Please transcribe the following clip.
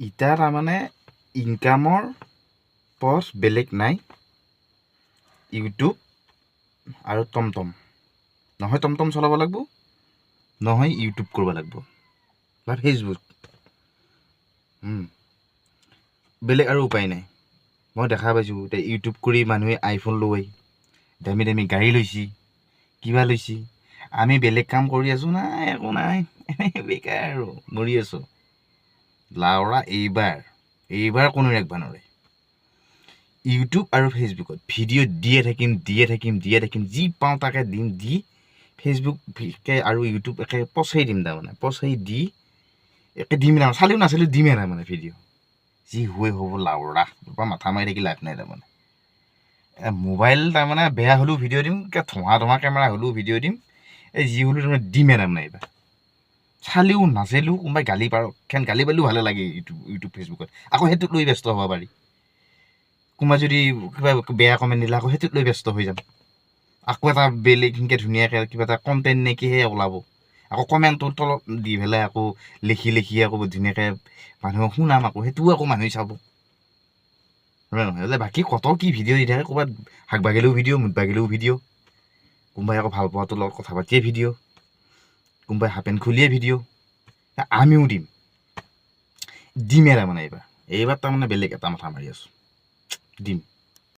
ইটা তাৰমানে ইনকামৰ পথ বেলেগ নাই, ইউটিউব আৰু টমটম। নহয় টমটম চলাব লাগিব, নহয় ইউটিউব কৰিব লাগিব বা ফেচবুক। বেলেগ আৰু উপায় নাই। মই দেখা পাইছোঁ এতিয়া ইউটিউব কৰি মানুহে আইফোন লৈ দামী দামী গাড়ী লৈছি, কিবা লৈছি। আমি বেলেগ কাম কৰি আছোঁ, নাই একো নাই, বেকাৰ আৰু মৰি আছোঁ। লাউৰা এইবাৰ কোনো ৰাখিব নোৱাৰে। ইউটিউব আৰু ফেচবুকত ভিডিঅ' দিয়ে থাকিম, যি পাওঁ তাকে দিম, দি ফেচবুক আৰু ইউটিউব একে পচাই দিম, তাৰমানে পচাই দি একে দিম তাৰমানে, চালিও নাচালিও দিমেই তাৰমানে ভিডিঅ'। যি হ'ব লাউৰা, মাথা মাৰি থাকি লাভ নাই তাৰমানে। মোবাইল তাৰমানে বেয়া হ'লেও ভিডিঅ' দিম, ধোঁৱা কেমেৰা হ'লেও ভিডিঅ' দিম, যি হ'লেও তাৰমানে দিমেই তাৰমানে এইবাৰ। চালিও নাচালিও কোনোবাই গালি পাৰিলেও ভালে লাগে ইউটিউব ফেচবুকত, আকৌ সেইটোক লৈ ব্যস্ত হ'ব পাৰি। কোনোবাই যদি কিবা বেয়া কমেণ্ট দিলে আকৌ সেইটোক লৈ ব্যস্ত হৈ যাম, আকৌ এটা বেলেগ সেনেকৈ ধুনীয়াকৈ কিবা এটা কণ্টেণ্ট নেকিহে ওলাব, আকৌ কমেণ্টটোৰ তলত দি পেলাই আকৌ লিখি আকৌ ধুনীয়াকৈ মানুহক শুনাম, আকৌ সেইটোও আকৌ মানুহে চাব, হয় নহয়? বাকী কত কি ভিডিঅ' দি থাকে, ক'ৰবাত শাক বাগিলেও ভিডিঅ', মুত বাগিলেও ভিডিঅ', কোনোবাই আকৌ ভাল পোৱাটোৰ লগত কথা পাতিয়ে ভিডিঅ', কোনোবাই হাফেন খুলিয়ে ভিডিঅ'। আমিও দিমেই তাৰমানে এইবাৰ তাৰমানে বেলেগ এটা মাথা মাৰি আছোঁ, দিম।